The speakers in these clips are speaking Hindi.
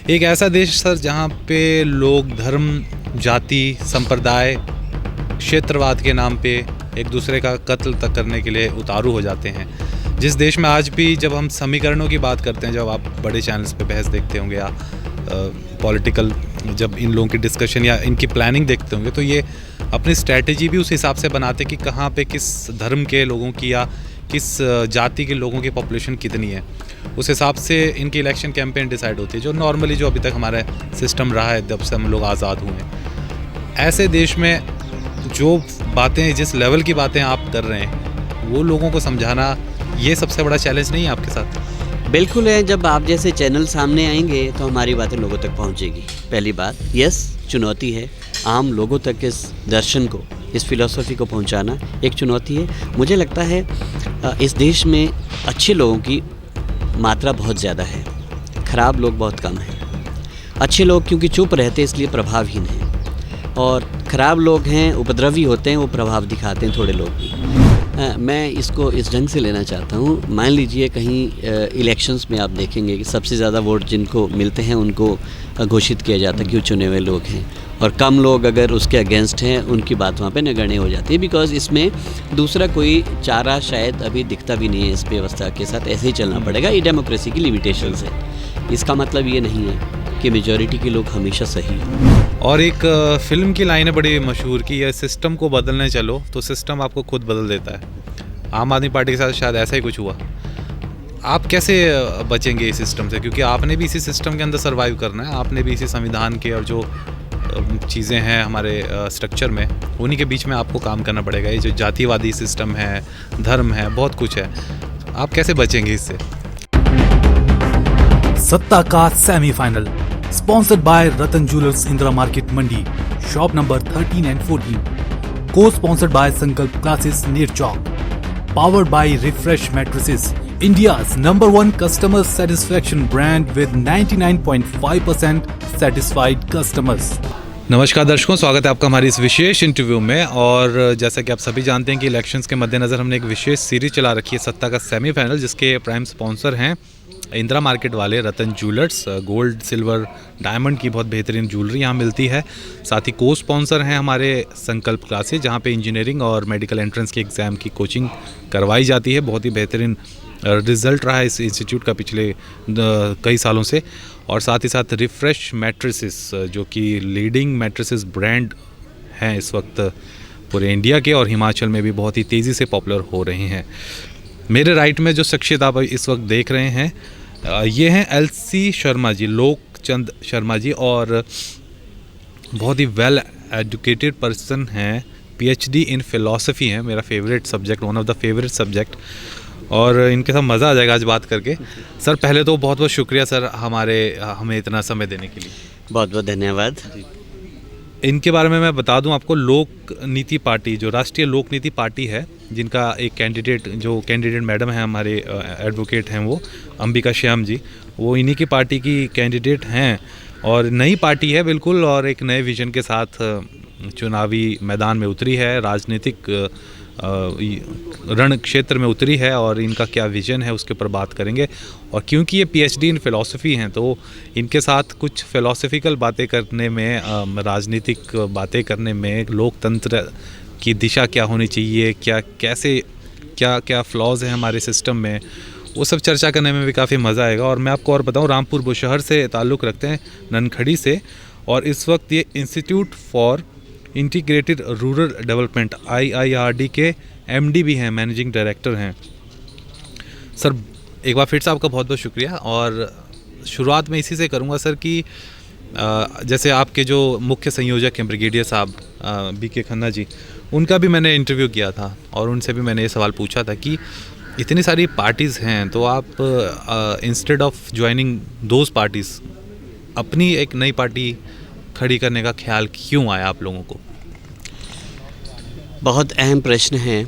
एक ऐसा देश सर जहाँ पे लोग धर्म, जाति, संप्रदाय, क्षेत्रवाद के नाम पे एक दूसरे का कत्ल तक करने के लिए उतारू हो जाते हैं। जिस देश में आज भी जब हम समीकरणों की बात करते हैं, जब आप बड़े चैनल्स पे बहस देखते होंगे या पॉलिटिकल जब इन लोगों की डिस्कशन या इनकी प्लानिंग देखते होंगे, तो ये अपनी स्ट्रैटेजी भी उस हिसाब से बनाते हैं कि कहाँ पे किस धर्म के लोगों की या किस जाति के लोगों की पॉपुलेशन कितनी है। उस हिसाब से इनकी इलेक्शन कैंपेन डिसाइड होती है, जो नॉर्मली जो अभी तक हमारा सिस्टम रहा है जब से हम लोग आज़ाद हुए हैं। ऐसे देश में जो बातें, जिस लेवल की बातें आप कर रहे हैं, वो लोगों को समझाना ये सबसे बड़ा चैलेंज नहीं है आपके साथ? बिल्कुल है। जब आप जैसे चैनल सामने आएंगे तो हमारी बातें लोगों तक पहुंचेगी। पहली बात, यस, चुनौती है आम लोगों तक इस दर्शन को, इस फिलॉसफी को पहुंचाना एक चुनौती है। मुझे लगता है इस देश में अच्छे लोगों की मात्रा बहुत ज़्यादा है, ख़राब लोग बहुत कम हैं। अच्छे लोग क्योंकि चुप रहते इसलिए प्रभावहीन हैं, और ख़राब लोग हैं, उपद्रवी होते हैं, वो प्रभाव दिखाते हैं थोड़े लोग भी। मैं इसको इस ढंग से लेना चाहता हूँ। मान लीजिए कहीं इलेक्शंस में आप देखेंगे कि सबसे ज़्यादा वोट जिनको मिलते हैं उनको घोषित किया जाता है कि वो चुने हुए लोग हैं, और कम लोग अगर उसके अगेंस्ट हैं उनकी बात वहाँ पे नगण्य हो जाती है। बिकॉज़ इसमें दूसरा कोई चारा शायद अभी दिखता भी नहीं है। इस व्यवस्था के साथ ऐसे ही चलना पड़ेगा। ये डेमोक्रेसी की लिमिटेशंस है। इसका मतलब ये नहीं है कि मेजॉरिटी के लोग हमेशा सही हैं। और एक फिल्म की लाइन है बड़ी मशहूर कि यह सिस्टम को बदलने चलो तो सिस्टम आपको खुद बदल देता है। आम आदमी पार्टी के साथ शायद ऐसा ही कुछ हुआ। आप कैसे बचेंगे इस सिस्टम से? क्योंकि आपने भी इसी सिस्टम के अंदर सर्वाइव करना है, आपने भी इसी संविधान के और जो चीज़ें हैं हमारे स्ट्रक्चर में, उन्हीं के बीच में आपको काम करना पड़ेगा। ये जो जातिवादी सिस्टम है, धर्म है, बहुत कुछ है, आप कैसे बचेंगे इससे? सत्ता का semifinal sponsored by Ratan jewellers, Indira market, Mandi, shop number 13 and 14, को sponsored by Sankalp classes, Neer Chowk, powered by refresh mattresses, India's #1 customer satisfaction brand with 99.5% satisfied customers। नमस्कार दर्शकों, स्वागत है आपका हमारी इस विशेष इंटरव्यू में। और जैसा कि आप सभी जानते हैं कि इलेक्शंस के मद्देनज़र हमने एक विशेष सीरीज चला रखी है, सत्ता का सेमीफाइनल, जिसके प्राइम स्पॉन्सर हैं इंदिरा मार्केट वाले रतन ज्वेलर्स। गोल्ड, सिल्वर, डायमंड की बहुत बेहतरीन ज्वेलरी यहाँ मिलती है। साथ ही को स्पॉन्सर हैं हमारे संकल्प क्लासेस, जहाँ पे इंजीनियरिंग और मेडिकल एंट्रेंस के एग्ज़ाम की कोचिंग करवाई जाती है। बहुत ही बेहतरीन रिज़ल्ट रहा है इस इंस्टीट्यूट का पिछले कई सालों से। और साथ ही साथ रिफ्रेश मैट्रेसेस, जो कि लीडिंग मैट्रेसेस ब्रांड हैं इस वक्त पूरे इंडिया के, और हिमाचल में भी बहुत ही तेज़ी से पॉपुलर हो रहे हैं। मेरे राइट में जो शख्सियत आप इस वक्त देख रहे हैं, ये हैं LC शर्मा जी, लोकचंद शर्मा जी, और बहुत ही वेल एजुकेटेड पर्सन हैं, PhD इन फ़िलासफ़ी हैं, मेरा favourite subject, one of the favourite subject. और इनके साथ मज़ा आ जाएगा आज बात करके। सर, पहले तो बहुत बहुत शुक्रिया सर हमें इतना समय देने के लिए। बहुत बहुत धन्यवाद। इनके बारे में मैं बता दूं आपको, लोक नीति पार्टी, जो राष्ट्रीय लोक नीति पार्टी है, जिनका एक कैंडिडेट मैडम है हमारे एडवोकेट हैं, वो अंबिका श्याम जी, वो इन्हीं की पार्टी की कैंडिडेट हैं। और नई पार्टी है बिल्कुल, और एक नए विजन के साथ चुनावी मैदान में उतरी है, राजनीतिक रण क्षेत्र में उतरी है। और इनका क्या विजन है उसके ऊपर बात करेंगे। और क्योंकि ये PhD इन फ़िलासफ़ी हैं, तो इनके साथ कुछ फ़िलासफ़िकल बातें करने में, राजनीतिक बातें करने में, लोकतंत्र की दिशा क्या होनी चाहिए, क्या फ्लॉज हैं हमारे सिस्टम में, वो सब चर्चा करने में भी काफ़ी मज़ा आएगा। और मैं आपको और बताऊँ, रामपुर बुशहर से ताल्लुक़ रखते हैं, ननखड़ी से, और इस वक्त ये institute for integrated rural development IIRD के MD भी हैं, मैनेजिंग डायरेक्टर हैं। सर, एक बार फिर से आपका बहुत बहुत शुक्रिया। और शुरुआत में इसी से करूंगा सर कि जैसे आपके जो मुख्य संयोजक हैं ब्रिगेडियर साहब BK खन्ना जी, उनका भी मैंने इंटरव्यू किया था, और उनसे भी मैंने ये सवाल पूछा था कि इतनी सारी पार्टीज़ हैं, तो आप instead of joining those parties, अपनी एक नई पार्टी खड़ी करने का ख्याल क्यों आया आप लोगों को? बहुत अहम प्रश्न है।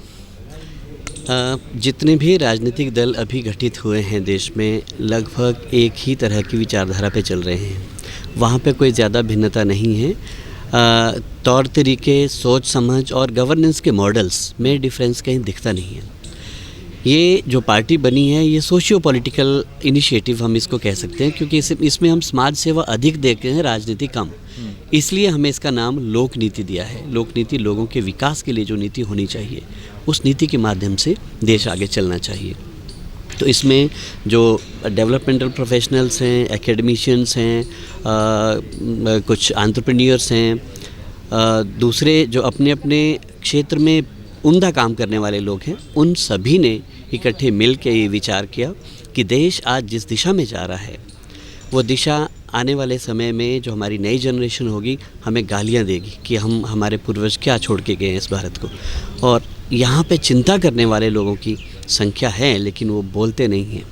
जितने भी राजनीतिक दल अभी गठित हुए हैं देश में, लगभग एक ही तरह की विचारधारा पे चल रहे हैं। वहाँ पे कोई ज़्यादा भिन्नता नहीं है। तौर तरीके, सोच समझ और गवर्नेंस के मॉडल्स में डिफरेंस कहीं दिखता नहीं है। ये जो पार्टी बनी है ये सोशियो पॉलिटिकल इनिशिएटिव हम इसको कह सकते हैं, क्योंकि इसमें हम समाज सेवा अधिक देखते हैं, राजनीति कम। इसलिए हमें इसका नाम लोक नीति दिया है। लोक नीति लोगों के विकास के लिए जो नीति होनी चाहिए, उस नीति के माध्यम से देश आगे चलना चाहिए। तो इसमें जो डेवलपमेंटल प्रोफेशनल्स हैं, एकेडमिशियंस हैं, कुछ एंटरप्रेन्योर्स हैं, दूसरे जो अपने अपने क्षेत्र में उम्दा काम करने वाले लोग हैं, उन सभी ने इकट्ठे मिल के ये विचार किया कि देश आज जिस दिशा में जा रहा है, वो दिशा आने वाले समय में जो हमारी नई जनरेशन होगी हमें गालियाँ देगी कि हमारे पूर्वज क्या छोड़ के गए हैं इस भारत को। और यहाँ पे चिंता करने वाले लोगों की संख्या है, लेकिन वो बोलते नहीं हैं।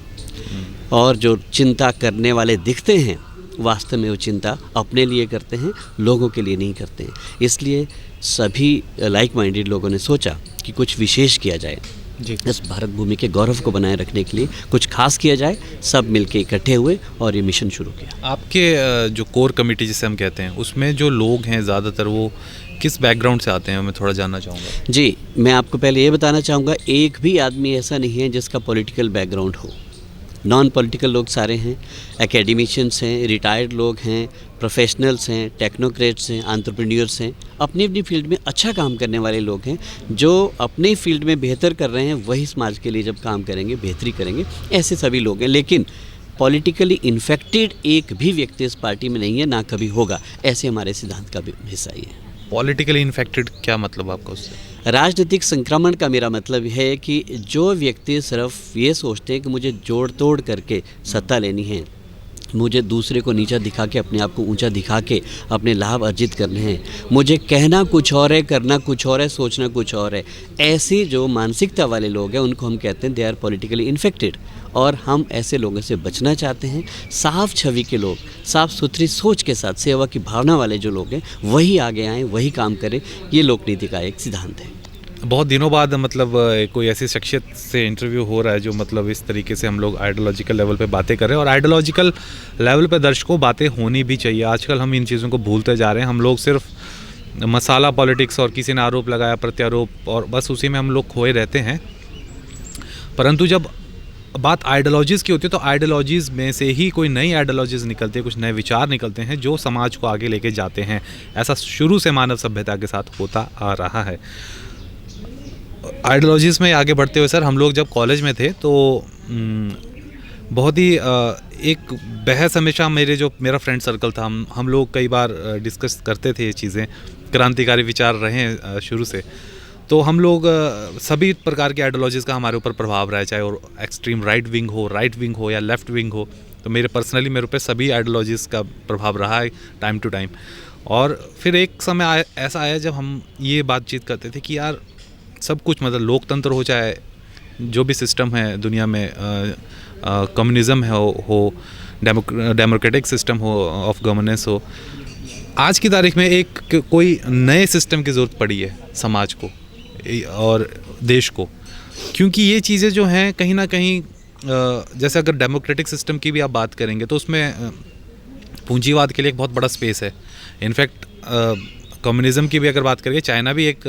और जो चिंता करने वाले दिखते हैं, वास्तव में वो चिंता अपने लिए करते हैं, लोगों के लिए नहीं करते हैं। इसलिए सभी लाइक माइंडेड लोगों ने सोचा कि कुछ विशेष किया जाए, जी। इस भारत भूमि के गौरव को बनाए रखने के लिए कुछ खास किया जाए। सब मिलके इकट्ठे हुए और ये मिशन शुरू किया। आपके जो कोर कमेटी जिसे हम कहते हैं, उसमें जो लोग हैं ज़्यादातर वो किस बैकग्राउंड से आते हैं, मैं थोड़ा जानना चाहूँगा। जी, मैं आपको पहले ये बताना चाहूँगा, एक भी आदमी ऐसा नहीं है जिसका पॉलिटिकल बैकग्राउंड हो। नॉन पॉलिटिकल लोग सारे हैं, एकेडमिशियंस हैं, रिटायर्ड लोग हैं, प्रोफेशनल्स हैं, टेक्नोक्रेट्स हैं, एंटरप्रेन्योर्स हैं, अपनी अपनी फील्ड में अच्छा काम करने वाले लोग हैं। जो अपने फील्ड में बेहतर कर रहे हैं, वही समाज के लिए जब काम करेंगे, बेहतरी करेंगे, ऐसे सभी लोग हैं। लेकिन पॉलिटिकली इन्फेक्टेड एक भी व्यक्ति इस पार्टी में नहीं है, ना कभी होगा। ऐसे हमारे सिद्धांत का भी हिस्सा ही है। पॉलिटिकली इन्फेक्टेड क्या मतलब आपका उससे? राजनीतिक संक्रमण का मेरा मतलब है कि जो व्यक्ति सिर्फ ये सोचते हैं कि मुझे जोड़ तोड़ करके सत्ता लेनी है, मुझे दूसरे को नीचा दिखा के अपने आप को ऊंचा दिखा के अपने लाभ अर्जित करने हैं, मुझे कहना कुछ और है, करना कुछ और है, सोचना कुछ और है, ऐसी जो मानसिकता वाले लोग हैं उनको हम कहते हैं दे आर पॉलिटिकली इन्फेक्टेड। और हम ऐसे लोगों से बचना चाहते हैं। साफ छवि के लोग, साफ सुथरी सोच के साथ सेवा की भावना वाले जो लोग हैं, वही आगे आएँ, वही काम करें। ये लोक नीति का एक सिद्धांत है। बहुत दिनों बाद मतलब कोई ऐसी शख्सियत से इंटरव्यू हो रहा है जो मतलब इस तरीके से हम लोग आइडियोलॉजिकल लेवल पे बातें कर रहे हैं। और आइडियोलॉजिकल लेवल पे दर्शकों बातें होनी भी चाहिए। आजकल हम इन चीज़ों को भूलते जा रहे हैं। हम लोग सिर्फ मसाला पॉलिटिक्स और किसी ने आरोप लगाया, प्रत्यारोप, और बस उसी में हम लोग खोए रहते हैं। परंतु जब बात आइडियोलॉजीज़ की होती है तो आइडियोलॉजीज़ में से ही कोई नई आइडियोलॉजीज़ निकलती है, कुछ नए विचार निकलते हैं जो समाज को आगे लेके जाते हैं। ऐसा शुरू से मानव सभ्यता के साथ होता आ रहा है। आइडियोलॉजीज़ में आगे बढ़ते हुए सर, हम लोग जब कॉलेज में थे तो बहुत ही एक बहस हमेशा मेरा फ्रेंड सर्कल था, हम लोग कई बार डिस्कस करते थे ये चीज़ें। क्रांतिकारी विचार रहे हैं शुरू से, तो हम लोग सभी प्रकार की आइडियोलॉजीज़ का हमारे ऊपर प्रभाव रहा है, चाहे वो एक्सट्रीम राइट विंग हो या लेफ़्ट विंग हो। तो मेरे ऊपर सभी आइडियोलॉजीज़ का प्रभाव रहा है टाइम टू टाइम। और फिर एक समय ऐसा आया जब हम ये बातचीत करते थे कि यार सब कुछ मतलब लोकतंत्र हो, चाहे जो भी सिस्टम है दुनिया में, कम्युनिज़म हो, डेमोक्रेटिक सिस्टम हो, ऑफ गवर्नेंस हो, आज की तारीख में एक कोई नए सिस्टम की ज़रूरत पड़ी है समाज को और देश को। क्योंकि ये चीज़ें जो हैं कहीं ना कहीं, जैसे अगर डेमोक्रेटिक सिस्टम की भी आप बात करेंगे तो उसमें पूंजीवाद के लिए एक बहुत बड़ा स्पेस है। इनफैक्ट कम्युनिज़म की भी अगर बात करें, चाइना भी एक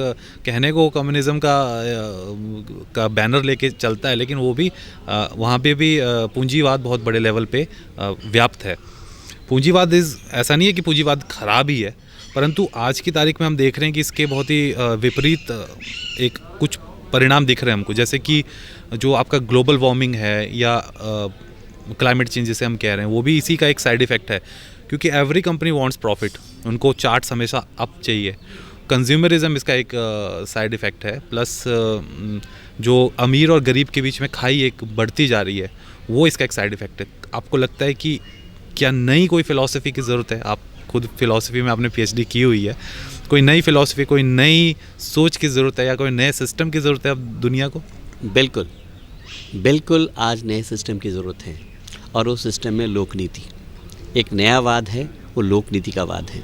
कहने को कम्युनिज़म का बैनर लेके चलता है, लेकिन वो भी वहाँ पे भी पूंजीवाद बहुत बड़े लेवल पे व्याप्त है। पूंजीवाद ऐसा नहीं है कि पूंजीवाद खराब ही है, परंतु आज की तारीख में हम देख रहे हैं कि इसके बहुत ही विपरीत एक कुछ परिणाम दिख रहे हैं हमको। जैसे कि जो आपका ग्लोबल वार्मिंग है या क्लाइमेट चेंज जिसे हम कह रहे हैं, वो भी इसी का एक साइड इफ़ेक्ट है। क्योंकि एवरी कंपनी वांट्स प्रॉफिट, उनको चार्ट्स हमेशा अप चाहिए। कंज्यूमरिज्म इसका एक साइड इफ़ेक्ट है। प्लस जो अमीर और गरीब के बीच में खाई एक बढ़ती जा रही है, वो इसका एक साइड इफ़ेक्ट है। आपको लगता है कि क्या नई कोई फ़िलॉसफी की ज़रूरत है? आप खुद फ़िलॉसफी में आपने PhD की हुई है, कोई नई फ़िलॉसफी, कोई नई सोच की ज़रूरत है या कोई नए सिस्टम की ज़रूरत है अब दुनिया को? बिल्कुल आज नए सिस्टम की ज़रूरत है। और उस सिस्टम में लोक नीति एक नया वाद है, वो लोक नीति का वाद है।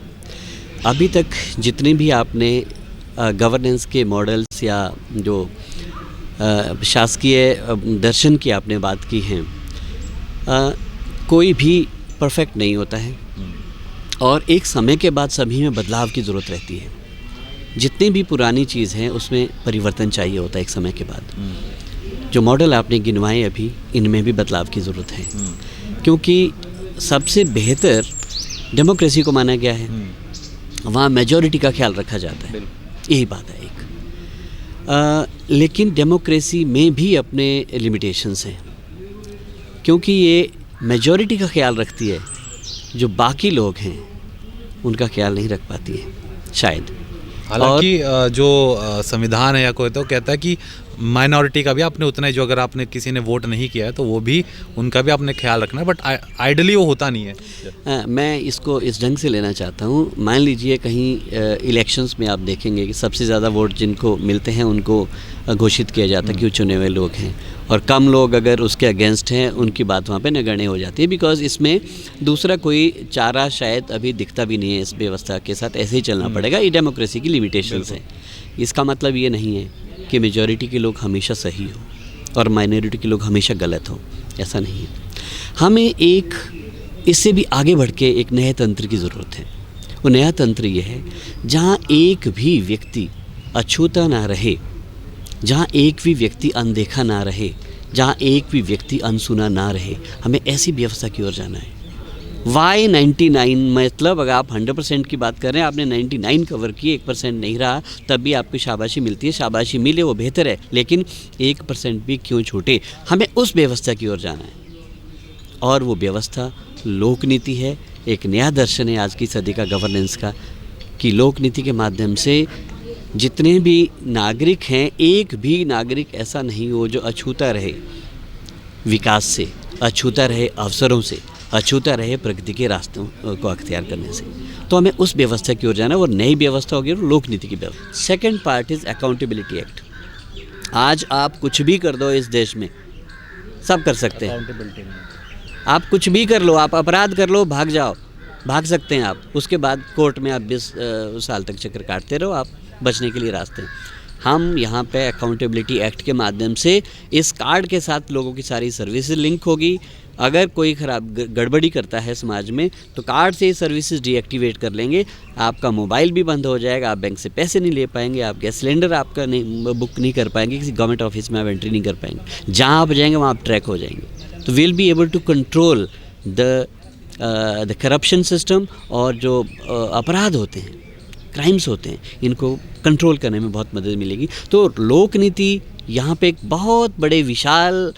अभी तक जितने भी आपने गवर्नेंस के मॉडल्स या जो शासकीय दर्शन की आपने बात की हैं, कोई भी परफेक्ट नहीं होता है और एक समय के बाद सभी में बदलाव की ज़रूरत रहती है। जितनी भी पुरानी चीज़ है उसमें परिवर्तन चाहिए होता है एक समय के बाद। जो मॉडल आपने गिनवाए अभी, इनमें भी बदलाव की ज़रूरत है, क्योंकि सबसे बेहतर डेमोक्रेसी को माना गया है, वहाँ मेजॉरिटी का ख्याल रखा जाता है, यही बात है एक। लेकिन डेमोक्रेसी में भी अपने लिमिटेशंस हैं, क्योंकि ये मेजॉरिटी का ख्याल रखती है, जो बाकी लोग हैं उनका ख्याल नहीं रख पाती है शायद। हालांकि जो संविधान है या कोई तो कहता है कि माइनॉरिटी का भी आपने उतना ही, जो अगर आपने किसी ने वोट नहीं किया है तो वो भी, उनका भी आपने ख्याल रखना है, बट आइडली वो होता नहीं है। मैं इसको इस ढंग से लेना चाहता हूँ। मान लीजिए कहीं इलेक्शंस में आप देखेंगे कि सबसे ज़्यादा वोट जिनको मिलते हैं उनको घोषित किया जाता है कि वो चुने हुए लोग हैं, और कम लोग अगर उसके अगेंस्ट हैं उनकी बात वहाँ पे नगण्य हो जाती है, बिकॉज इसमें दूसरा कोई चारा शायद अभी दिखता भी नहीं है। इस व्यवस्था के साथ ऐसे ही चलना पड़ेगा, ये डेमोक्रेसी की लिमिटेशंस हैं। इसका मतलब ये नहीं है कि मेजॉरिटी के लोग हमेशा सही हो और माइनॉरिटी के लोग हमेशा गलत हो, ऐसा नहीं है। हमें एक इससे भी आगे बढ़ के एक नए तंत्र की ज़रूरत है। वो नया तंत्र ये है जहाँ एक भी व्यक्ति अछूता ना रहे, जहाँ एक भी व्यक्ति अनदेखा ना रहे, जहाँ एक भी व्यक्ति अनसुना ना रहे। हमें ऐसी व्यवस्था की ओर जाना है। वाई 99, मतलब अगर आप 100% की बात कर रहे हैं, आपने 99 कवर किए, 1% नहीं रहा, तब भी आपको शाबाशी मिलती है। शाबाशी मिले वो बेहतर है, लेकिन 1% भी क्यों छूटे। हमें उस व्यवस्था की ओर जाना है, और वो व्यवस्था लोकनीति है। एक नया दर्शन है आज की सदी का गवर्नेंस का, कि लोकनीति के माध्यम से जितने भी नागरिक हैं, एक भी नागरिक ऐसा नहीं हो जो अछूता रहे विकास से, अछूता रहे अवसरों से, अछूता रहे प्रगति के रास्तों को अख्तियार करने से। तो हमें उस व्यवस्था की ओर जाना है, और नई व्यवस्था होगी लोक नीति की व्यवस्था। Second part is accountability act. आज आप कुछ भी कर दो इस देश में, सब कर सकते हैं। आप कुछ भी कर लो, आप अपराध कर लो, भाग जाओ, भाग सकते हैं आप। उसके बाद कोर्ट में आप 20 साल तक चक्कर काटते रहो, आप बचने के लिए रास्ते हैं। हम यहाँ पे अकाउंटेबिलिटी एक्ट के माध्यम से इस कार्ड के साथ लोगों की सारी सर्विसेज लिंक होगी। अगर कोई खराब गड़बड़ी करता है समाज में, तो कार्ड से सर्विसेज डीएक्टिवेट कर लेंगे। आपका मोबाइल भी बंद हो जाएगा, आप बैंक से पैसे नहीं ले पाएंगे, आप गैस सिलेंडर आपका नहीं बुक नहीं कर पाएंगे, किसी गवर्नमेंट ऑफिस में आप एंट्री नहीं कर पाएंगे। जहाँ आप जाएंगे वहाँ आप ट्रैक हो जाएंगे। तो will be able to control the corruption system, और जो अपराध होते हैं, क्राइम्स होते हैं, इनको कंट्रोल करने में बहुत मदद मिलेगी। तो लोक नीति यहाँ पे एक बहुत बड़े विशाल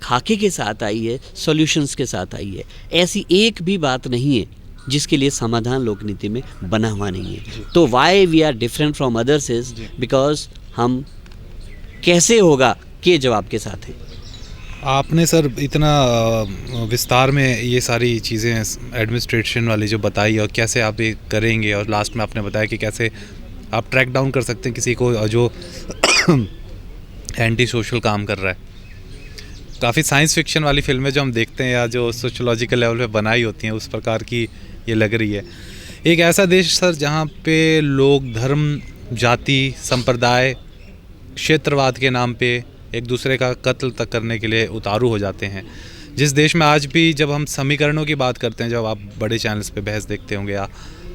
खाके के साथ आई है, सॉल्यूशंस के साथ आई है। ऐसी एक भी बात नहीं है जिसके लिए समाधान लोक नीति में बना हुआ नहीं है। तो why we are different from others is because हम कैसे होगा के जवाब के साथ हैं। आपने सर इतना विस्तार में ये सारी चीज़ें एडमिनिस्ट्रेशन वाली जो बताई, और कैसे आप ये करेंगे, और लास्ट में आपने बताया कि कैसे आप ट्रैक डाउन कर सकते हैं किसी को जो एंटी सोशल काम कर रहा है। काफ़ी साइंस फिक्शन वाली फिल्में जो हम देखते हैं, या जो सोशोलॉजिकल लेवल पे बनाई होती हैं, उस प्रकार की ये लग रही है। एक ऐसा देश सर जहाँ पे लोग धर्म, जाति, संप्रदाय, क्षेत्रवाद के नाम पे एक दूसरे का कत्ल तक करने के लिए उतारू हो जाते हैं। जिस देश में आज भी जब हम समीकरणों की बात करते हैं, जब आप बड़े चैनल्स पे बहस देखते होंगे, या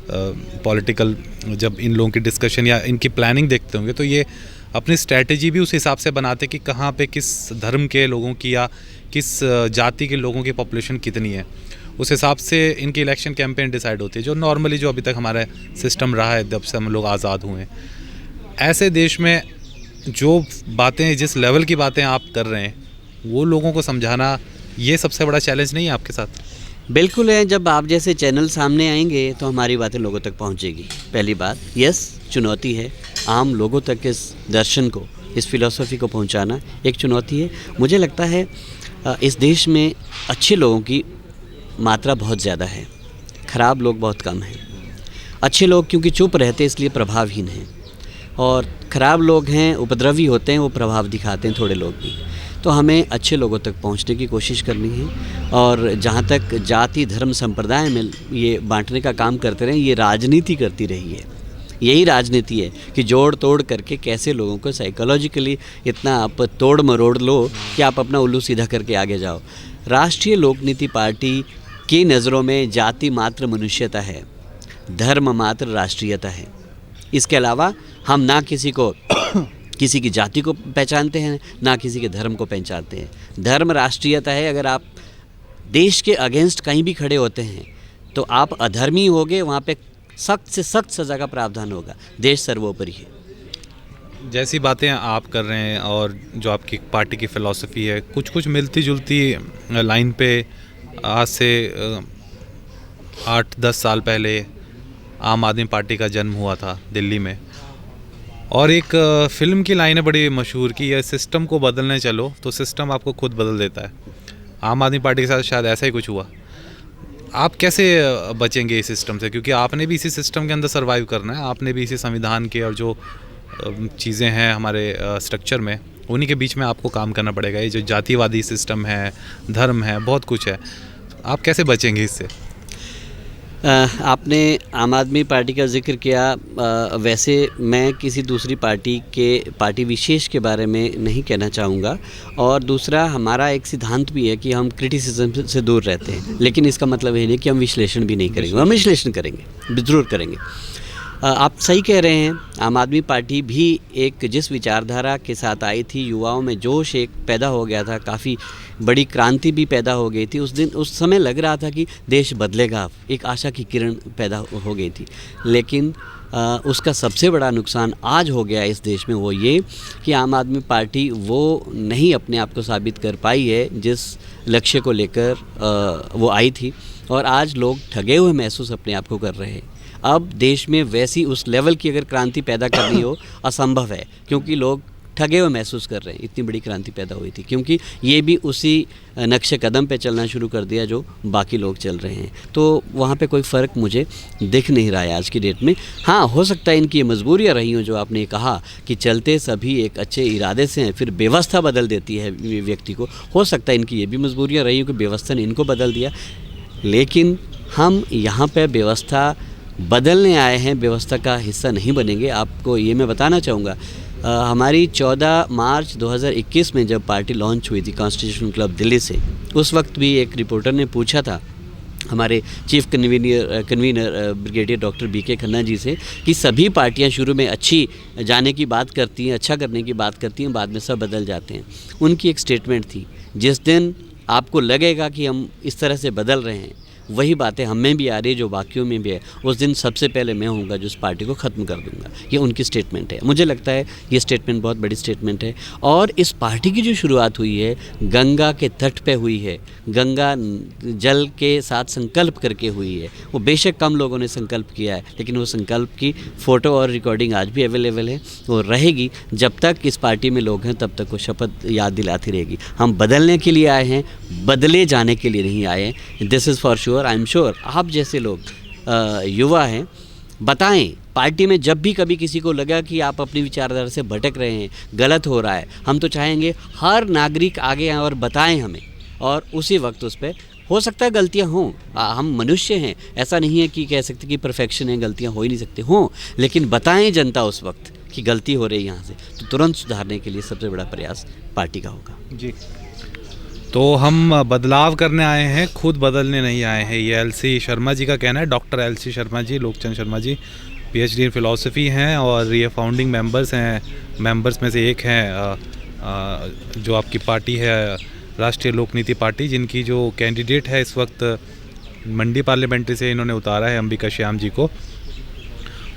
पॉलिटिकल जब इन लोगों की डिस्कशन या इनकी प्लानिंग देखते होंगे, तो ये अपनी स्ट्रैटेजी भी उस हिसाब से बनाते कि कहाँ पे किस धर्म के लोगों की या किस जाति के लोगों की पॉपुलेशन कितनी है, उस हिसाब से इनकी इलेक्शन कैंपेन डिसाइड होती है, जो नॉर्मली जो अभी तक हमारा सिस्टम रहा है जब से हम लोग आज़ाद हुए हैं। ऐसे देश में जो बातें, जिस लेवल की बातें आप कर रहे हैं, वो लोगों को समझाना ये सबसे बड़ा चैलेंज नहीं है आपके साथ? बिल्कुल है। जब आप जैसे चैनल सामने आएंगे तो हमारी बातें लोगों तक पहुंचेगी। पहली बात, यस, चुनौती है आम लोगों तक इस दर्शन को, इस फिलॉसफी को पहुंचाना एक चुनौती है। मुझे लगता है इस देश में अच्छे लोगों की मात्रा बहुत ज़्यादा है, ख़राब लोग बहुत कम हैं। अच्छे लोग क्योंकि चुप रहते इसलिए प्रभावहीन हैं, और ख़राब लोग हैं, उपद्रवी होते हैं, वो प्रभाव दिखाते हैं थोड़े लोग भी। तो हमें अच्छे लोगों तक पहुंचने की कोशिश करनी है। और जहाँ तक जाति, धर्म, संप्रदाय में ये बांटने का काम करते रहें, ये राजनीति करती रही है। यही राजनीति है कि जोड़ तोड़ करके कैसे लोगों को साइकोलॉजिकली इतना आप तोड़ मरोड़ लो कि आप अपना उल्लू सीधा करके आगे जाओ। राष्ट्रीय लोकनीति पार्टी की नज़रों में जाति मात्र मनुष्यता है, धर्म मात्र राष्ट्रीयता है। इसके अलावा हम ना किसी को किसी की जाति को पहचानते हैं, ना किसी के धर्म को पहचानते हैं। धर्म राष्ट्रीयता है। अगर आप देश के अगेंस्ट कहीं भी खड़े होते हैं तो आप अधर्मी होगे, वहाँ पे सख्त से सख्त सज़ा का प्रावधान होगा। देश सर्वोपरि है। जैसी बातें आप कर रहे हैं और जो आपकी पार्टी की फ़िलॉसफी है, कुछ कुछ मिलती जुलती लाइन पे आज से 8-10 साल पहले आम आदमी पार्टी का जन्म हुआ था दिल्ली में, और एक फ़िल्म की लाइन है बड़ी मशहूर कि यह सिस्टम को बदलने चलो तो सिस्टम आपको खुद बदल देता है। आम आदमी पार्टी के साथ शायद ऐसा ही कुछ हुआ। आप कैसे बचेंगे इस सिस्टम से, क्योंकि आपने भी इसी सिस्टम के अंदर सर्वाइव करना है, आपने भी इसी संविधान के और जो चीज़ें हैं हमारे स्ट्रक्चर में, उन्हीं के बीच में आपको काम करना पड़ेगा। ये जो जातिवादी सिस्टम है, धर्म है, बहुत कुछ है, आप कैसे बचेंगे इससे? आपने आम आदमी पार्टी का जिक्र किया। वैसे मैं किसी दूसरी पार्टी विशेष के बारे में नहीं कहना चाहूँगा, और दूसरा हमारा एक सिद्धांत भी है कि हम क्रिटिसिज्म से दूर रहते हैं, लेकिन इसका मतलब ये नहीं कि हम विश्लेषण भी नहीं करेंगे। हम विश्लेषण करेंगे, ज़रूर करेंगे। आप सही कह रहे हैं। आम आदमी पार्टी भी एक जिस विचारधारा के साथ आई थी, युवाओं में जोश एक पैदा हो गया था, काफ़ी बड़ी क्रांति भी पैदा हो गई थी। उस समय लग रहा था कि देश बदलेगा, एक आशा की किरण पैदा हो गई थी। लेकिन उसका सबसे बड़ा नुकसान आज हो गया इस देश में, वो ये कि आम आदमी पार्टी वो नहीं अपने आप को साबित कर पाई है जिस लक्ष्य को लेकर वो आई थी, और आज लोग ठगे हुए महसूस अपने आप को कर रहे हैं। अब देश में वैसी उस लेवल की अगर क्रांति पैदा करनी हो असंभव है, क्योंकि लोग ठगे हुए महसूस कर रहे हैं। इतनी बड़ी क्रांति पैदा हुई थी क्योंकि ये भी उसी नक्शे कदम पे चलना शुरू कर दिया जो बाकी लोग चल रहे हैं। तो वहाँ पे कोई फ़र्क मुझे दिख नहीं रहा है आज की डेट में। हाँ, हो सकता है इनकी मजबूरियाँ रही हों, जो आपने कहा कि चलते सभी एक अच्छे इरादे से हैं, फिर व्यवस्था बदल देती है व्यक्ति को। हो सकता है इनकी ये भी मजबूरियाँ रही हों कि व्यवस्था ने इनको बदल दिया। लेकिन हम यहाँ पर व्यवस्था बदलने आए हैं, व्यवस्था का हिस्सा नहीं बनेंगे। आपको ये मैं बताना चाहूँगा, हमारी 14 मार्च 2021 में जब पार्टी लॉन्च हुई थी कॉन्स्टिट्यूशन क्लब दिल्ली से, उस वक्त भी एक रिपोर्टर ने पूछा था हमारे chief convener brigadier doctor B K जी से कि सभी पार्टियां शुरू में अच्छी जाने की बात करती हैं, अच्छा करने की बात करती हैं, बाद में सब बदल जाते हैं। उनकी एक स्टेटमेंट थी, जिस दिन आपको लगेगा कि हम इस तरह से बदल रहे हैं, वही बातें हम में भी आ रही है जो बाकियों में भी है, उस दिन सबसे पहले मैं होऊंगा जो इस पार्टी को ख़त्म कर दूंगा। ये उनकी स्टेटमेंट है। मुझे लगता है ये स्टेटमेंट बहुत बड़ी स्टेटमेंट है। और इस पार्टी की जो शुरुआत हुई है गंगा के तट पे हुई है, गंगा जल के साथ संकल्प करके हुई है। वो बेशक कम लोगों ने संकल्प किया है, लेकिन वो संकल्प की फ़ोटो और रिकॉर्डिंग आज भी अवेलेबल है, वो रहेगी। जब तक इस पार्टी में लोग हैं तब तक वो शपथ याद दिलाती रहेगी। हम बदलने के लिए आए हैं, बदले जाने के लिए नहीं आए हैं। This is for sure. I am sure आप जैसे लोग युवा हैं, बताएं पार्टी में जब भी कभी किसी को लगा कि आप अपनी विचारधारा से भटक रहे हैं, गलत हो रहा है, हम तो चाहेंगे हर नागरिक आगे आए और बताएं हमें, और उसी वक्त उस पर हो सकता है गलतियां हों। हम मनुष्य हैं, ऐसा नहीं है कि कह सकते कि परफेक्शन है, गलतियां हो ही नहीं सकती हों, लेकिन बताएं जनता उस वक्त कि गलती हो रही है यहाँ से, तो तुरंत सुधारने के लिए सबसे बड़ा प्रयास पार्टी का होगा। जी, तो हम बदलाव करने आए हैं, खुद बदलने नहीं आए हैं, ये एलसी शर्मा जी का कहना है। Doctor LC Sharma ji, Lokchand Sharma ji PhD in philosophy हैं और ये फाउंडिंग मेंबर्स हैं, मेंबर्स में से एक हैं जो आपकी पार्टी है राष्ट्रीय लोक नीति पार्टी, जिनकी जो कैंडिडेट है इस वक्त मंडी पार्लियामेंट्री से इन्होंने उतारा है अंबिका श्याम जी को।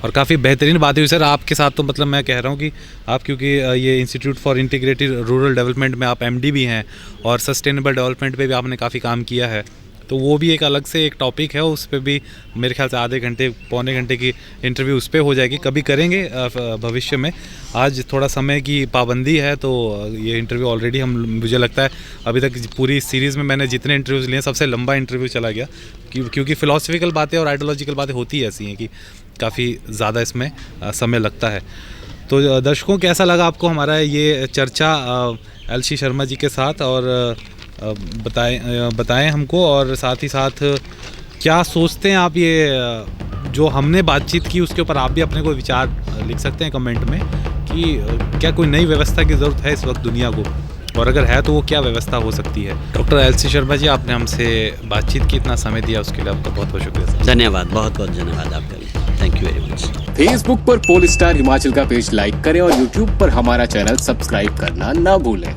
और काफ़ी बेहतरीन बात हुई सर आपके साथ। तो मतलब मैं कह रहा हूँ कि आप, क्योंकि ये institute for integrated rural development में आप एमडी भी हैं और सस्टेनेबल डेवलपमेंट पे भी आपने काफ़ी काम किया है, तो वो भी एक अलग से एक टॉपिक है, उस पर भी मेरे ख्याल से आधे घंटे पौने घंटे की इंटरव्यू उस पर हो जाएगी, कभी करेंगे भविष्य में। आज थोड़ा समय की पाबंदी है, तो ये इंटरव्यू ऑलरेडी मुझे लगता है अभी तक पूरी सीरीज़ में मैंने जितने इंटरव्यूज़ लिए सबसे लंबा इंटरव्यू चला गया, क्योंकि फ़िलासफ़िकल बातें और आइडियोलॉजिकल बातें होती ऐसी हैं कि काफ़ी ज़्यादा इसमें समय लगता है। तो दर्शकों, कैसा लगा आपको हमारा ये चर्चा एलसी शर्मा जी के साथ, और बताएं हमको, और साथ ही साथ क्या सोचते हैं आप ये जो हमने बातचीत की उसके ऊपर आप भी अपने कोई विचार लिख सकते हैं कमेंट में कि क्या कोई नई व्यवस्था की ज़रूरत है इस वक्त दुनिया को, और अगर है तो वो क्या व्यवस्था हो सकती है। डॉक्टर एलसी शर्मा जी, आपने हमसे बातचीत की, इतना समय दिया उसके लिए आपका बहुत बहुत शुक्रिया। धन्यवाद, बहुत बहुत धन्यवाद आपका। Thank you very much. Facebook पर पोल स्टार हिमाचल का पेज लाइक करें और यूट्यूब पर हमारा चैनल सब्सक्राइब करना ना भूलें।